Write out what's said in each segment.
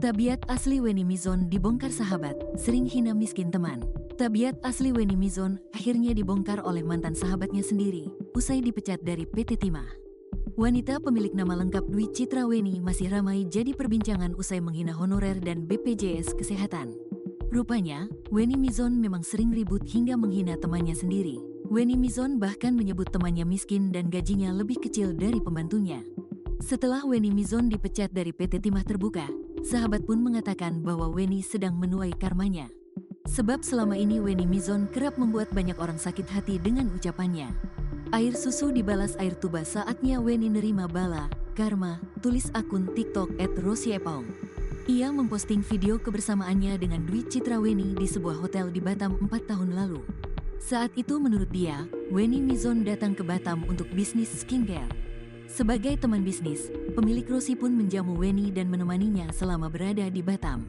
Tabiat asli Weni Mizon dibongkar sahabat, sering hina miskin teman. Tabiat asli Weni Mizon akhirnya dibongkar oleh mantan sahabatnya sendiri, usai dipecat dari PT Timah. Wanita pemilik nama lengkap Dwi Citra Weni masih ramai jadi perbincangan usai menghina honorer dan BPJS Kesehatan. Rupanya, Weni Mizon memang sering ribut hingga menghina temannya sendiri. Weni Mizon bahkan menyebut temannya miskin dan gajinya lebih kecil dari pembantunya. Setelah Weni Mizon dipecat dari PT Timah Terbuka, sahabat pun mengatakan bahwa Weni sedang menuai karmanya. Sebab selama ini Weni Mizon kerap membuat banyak orang sakit hati dengan ucapannya. Air susu dibalas air tuba, saatnya Weni nerima bala, karma, tulis akun TikTok @rosiepaung. Ia memposting video kebersamaannya dengan Dwi Citra Weni di sebuah hotel di Batam 4 tahun lalu. Saat itu menurut dia, Weni Mizon datang ke Batam untuk bisnis skincare. Sebagai teman bisnis, pemilik Rosi pun menjamu Weni dan menemaninya selama berada di Batam.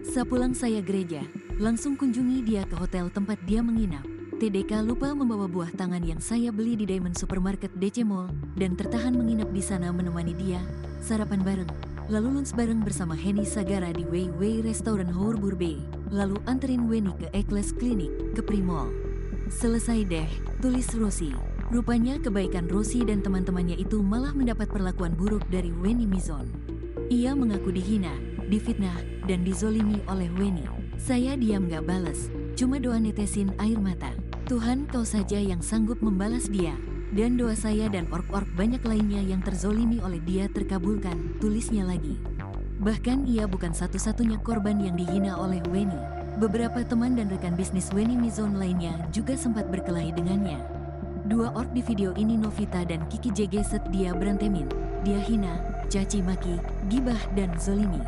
Sepulang saya gereja, langsung kunjungi dia ke hotel tempat dia menginap. TDK lupa membawa buah tangan yang saya beli di Diamond Supermarket DC Mall dan tertahan menginap di sana menemani dia, sarapan bareng, lalu lunch bareng bersama Henny Sagara di Wei Wei Restoran Hourbur Bay, lalu anterin Weni ke Ekles Klinik, ke Primol. Selesai deh, tulis Rosi. Rupanya kebaikan Rosi dan teman-temannya itu malah mendapat perlakuan buruk dari Weni Mizon. Ia mengaku dihina, difitnah, dan dizolimi oleh Weni. Saya diam gak bales, cuma doa netesin air mata. Tuhan kau saja yang sanggup membalas dia. Dan doa saya dan ork-ork banyak lainnya yang terzolimi oleh dia terkabulkan, tulisnya lagi. Bahkan ia bukan satu-satunya korban yang dihina oleh Weni. Beberapa teman dan rekan bisnis Weni Mizon lainnya juga sempat berkelahi dengannya. Dua ork di video ini, Novita dan Kiki JG, dia berantemin, dia hina, caci maki, gibah dan zolimi.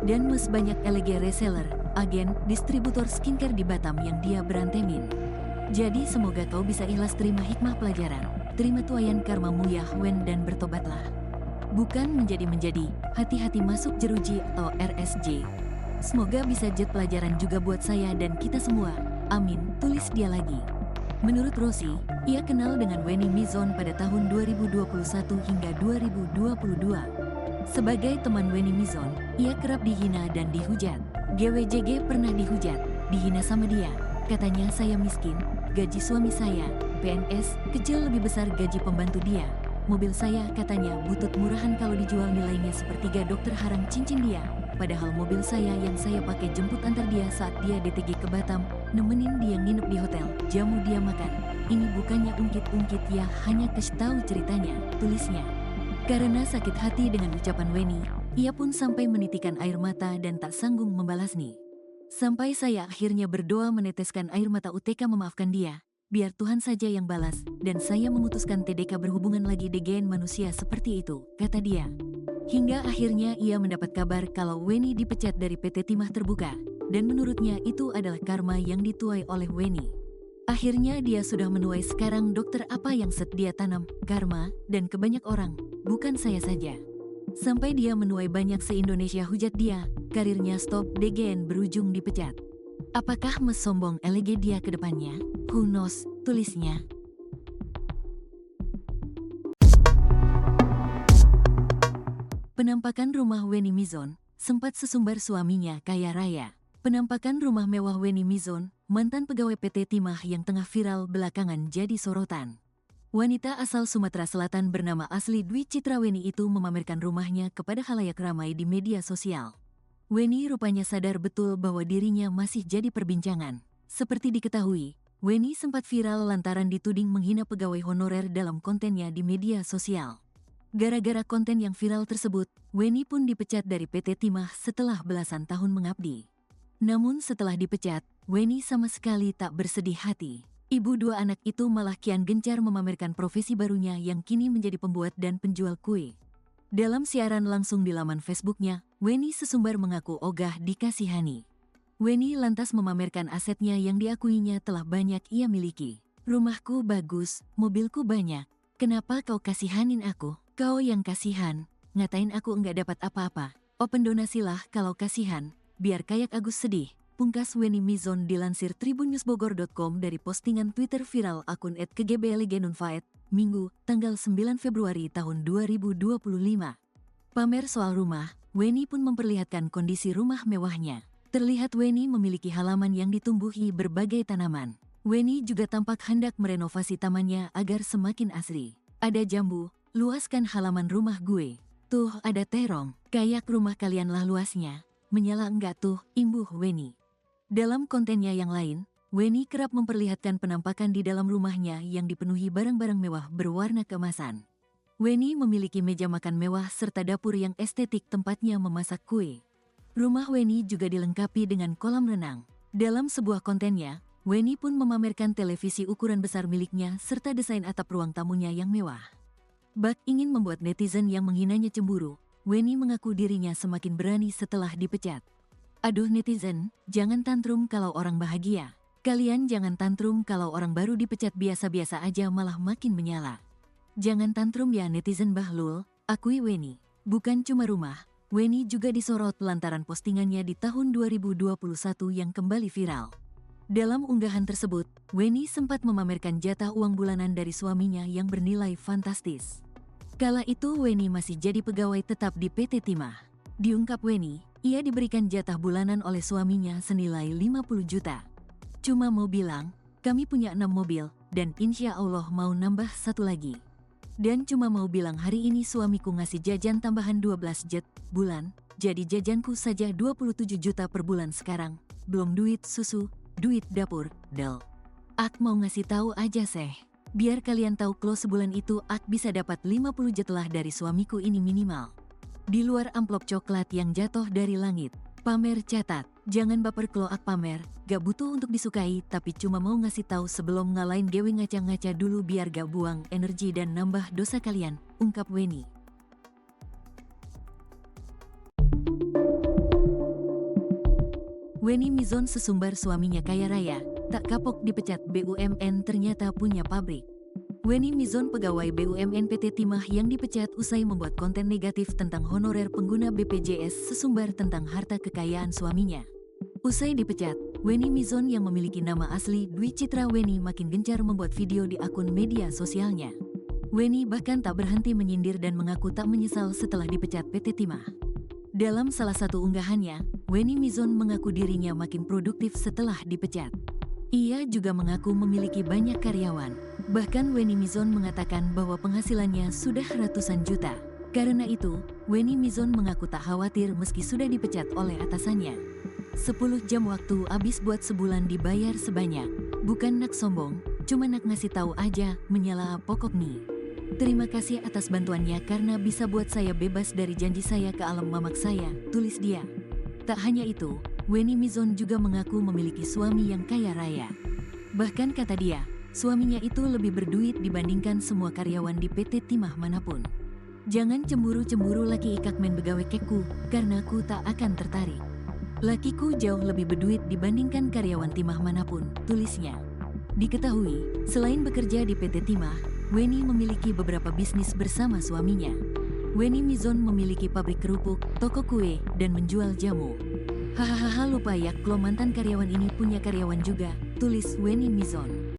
Dan banyak LG reseller, agen, distributor skincare di Batam yang dia berantemin. Jadi semoga kau bisa ikhlas terima hikmah pelajaran, terima tuayan karmamu ya Wen dan bertobatlah. Bukan menjadi, hati-hati masuk jeruji atau RSJ. Semoga bisa jadi pelajaran juga buat saya dan kita semua, amin, tulis dia lagi. Menurut Rosi, ia kenal dengan Weni Mizon pada tahun 2021 hingga 2022. Sebagai teman Weni Mizon, ia kerap dihina dan dihujat. GWJG pernah dihujat, dihina sama dia. Katanya saya miskin, gaji suami saya, PNS, kecil lebih besar gaji pembantu dia. Mobil saya katanya butut murahan kalau dijual nilainya sepertiga dokter haram cincin dia. Padahal mobil saya yang saya pakai jemput antar dia saat dia DTG ke Batam, nemenin dia nginep di hotel, jamu dia makan. Ini bukannya ungkit-ungkit ya, hanya kasih tahu ceritanya, tulisnya. Karena sakit hati dengan ucapan Weni, ia pun sampai menitikan air mata dan tak sanggung membalas nih. Sampai saya akhirnya berdoa meneteskan air mata UTK memaafkan dia, biar Tuhan saja yang balas, dan saya memutuskan TDK berhubungan lagi dengan manusia seperti itu, kata dia. Hingga akhirnya ia mendapat kabar kalau Weni dipecat dari PT Timah Terbuka, dan menurutnya itu adalah karma yang dituai oleh Weni. Akhirnya dia sudah menuai sekarang dokter apa yang dia tanam, karma, dan ke banyak orang, bukan saya saja. Sampai dia menuai banyak se-Indonesia hujat dia, karirnya stop DGN berujung dipecat. Apakah sombong LG dia ke depannya? Who knows, tulisnya. Penampakan rumah Weni Mizon, sempat sesumbar suaminya kaya raya. Penampakan rumah mewah Weni Mizon, mantan pegawai PT Timah yang tengah viral belakangan jadi sorotan. Wanita asal Sumatera Selatan bernama asli Dwi Citra Weni itu memamerkan rumahnya kepada khalayak ramai di media sosial. Weni rupanya sadar betul bahwa dirinya masih jadi perbincangan. Seperti diketahui, Weni sempat viral lantaran dituding menghina pegawai honorer dalam kontennya di media sosial. Gara-gara konten yang viral tersebut, Weni pun dipecat dari PT Timah setelah belasan tahun mengabdi. Namun setelah dipecat, Weni sama sekali tak bersedih hati. Ibu dua anak itu malah kian gencar memamerkan profesi barunya yang kini menjadi pembuat dan penjual kue. Dalam siaran langsung di laman Facebooknya, Weni sesumbar mengaku ogah dikasihani. Weni lantas memamerkan asetnya yang diakuinya telah banyak ia miliki. Rumahku bagus, mobilku banyak, kenapa kau kasihanin aku? Kau yang kasihan, ngatain aku enggak dapat apa-apa. Open donasilah kalau kasihan, biar kayak Agus sedih. Pungkas Weni Mizon dilansir tribunnewsbogor.com dari postingan Twitter viral akun @kgblgenunfaed, Minggu, tanggal 9 Februari tahun 2025. Pamer soal rumah, Weni pun memperlihatkan kondisi rumah mewahnya. Terlihat Weni memiliki halaman yang ditumbuhi berbagai tanaman. Weni juga tampak hendak merenovasi tamannya agar semakin asri. Ada jambu, luaskan halaman rumah gue. Tuh ada terong, kayak rumah kalian lah luasnya. Menyala enggak tuh, imbuh Weni. Dalam kontennya yang lain, Weni kerap memperlihatkan penampakan di dalam rumahnya yang dipenuhi barang-barang mewah berwarna keemasan. Weni memiliki meja makan mewah serta dapur yang estetik tempatnya memasak kue. Rumah Weni juga dilengkapi dengan kolam renang. Dalam sebuah kontennya, Weni pun memamerkan televisi ukuran besar miliknya serta desain atap ruang tamunya yang mewah. Bak ingin membuat netizen yang menghinanya cemburu, Weni mengaku dirinya semakin berani setelah dipecat. Aduh netizen, jangan tantrum kalau orang bahagia. Kalian jangan tantrum kalau orang baru dipecat biasa-biasa aja malah makin menyala. Jangan tantrum ya netizen Bahlul, akui Weni. Bukan cuma rumah, Weni juga disorot lantaran postingannya di tahun 2021 yang kembali viral. Dalam unggahan tersebut, Weni sempat memamerkan jatah uang bulanan dari suaminya yang bernilai fantastis. Kala itu Weni masih jadi pegawai tetap di PT Timah. Diungkap Weni, ia diberikan jatah bulanan oleh suaminya senilai 50 juta. Cuma mau bilang, kami punya 6 mobil, dan insya Allah mau nambah satu lagi. Dan cuma mau bilang hari ini suamiku ngasih jajan tambahan 12 jet bulan, jadi jajanku saja 27 juta per bulan sekarang, belum duit susu, duit dapur, del. Ak mau ngasih tahu aja seh, biar kalian tahu klo sebulan itu ak bisa dapat 50 jet lah dari suamiku ini minimal. Di luar amplop coklat yang jatuh dari langit, pamer catat, jangan baper klo ak pamer, gak butuh untuk disukai tapi cuma mau ngasih tahu sebelum ngalahin gewe ngaca-ngaca dulu biar gak buang energi dan nambah dosa kalian, ungkap Weni. Weni Mizon sesumbar suaminya kaya raya, tak kapok dipecat BUMN ternyata punya pabrik. Weni Mizon pegawai BUMN PT Timah yang dipecat usai membuat konten negatif tentang honorer pengguna BPJS sesumbar tentang harta kekayaan suaminya. Usai dipecat, Weni Mizon yang memiliki nama asli Dwi Citra Weni makin gencar membuat video di akun media sosialnya. Weni bahkan tak berhenti menyindir dan mengaku tak menyesal setelah dipecat PT Timah. Dalam salah satu unggahannya, Weni Mizon mengaku dirinya makin produktif setelah dipecat. Ia juga mengaku memiliki banyak karyawan. Bahkan Weni Mizon mengatakan bahwa penghasilannya sudah ratusan juta. Karena itu, Weni Mizon mengaku tak khawatir meski sudah dipecat oleh atasannya. 10 jam waktu habis buat sebulan dibayar sebanyak. Bukan nak sombong, cuma nak ngasih tahu aja, menyala pokok nih. Terima kasih atas bantuannya karena bisa buat saya bebas dari janji saya ke alam mamak saya, tulis dia. Tak hanya itu, Weni Mizon juga mengaku memiliki suami yang kaya raya. Bahkan kata dia, suaminya itu lebih berduit dibandingkan semua karyawan di PT Timah manapun. Jangan cemburu-cemburu laki ikak men begawe keku, karena ku tak akan tertarik. Lakiku jauh lebih berduit dibandingkan karyawan Timah manapun, tulisnya. Diketahui, selain bekerja di PT Timah, Weni memiliki beberapa bisnis bersama suaminya. Weni Mizon memiliki pabrik kerupuk, toko kue, dan menjual jamu. Hahaha lupa ya kalau mantan karyawan ini punya karyawan juga, tulis Weni Mizon.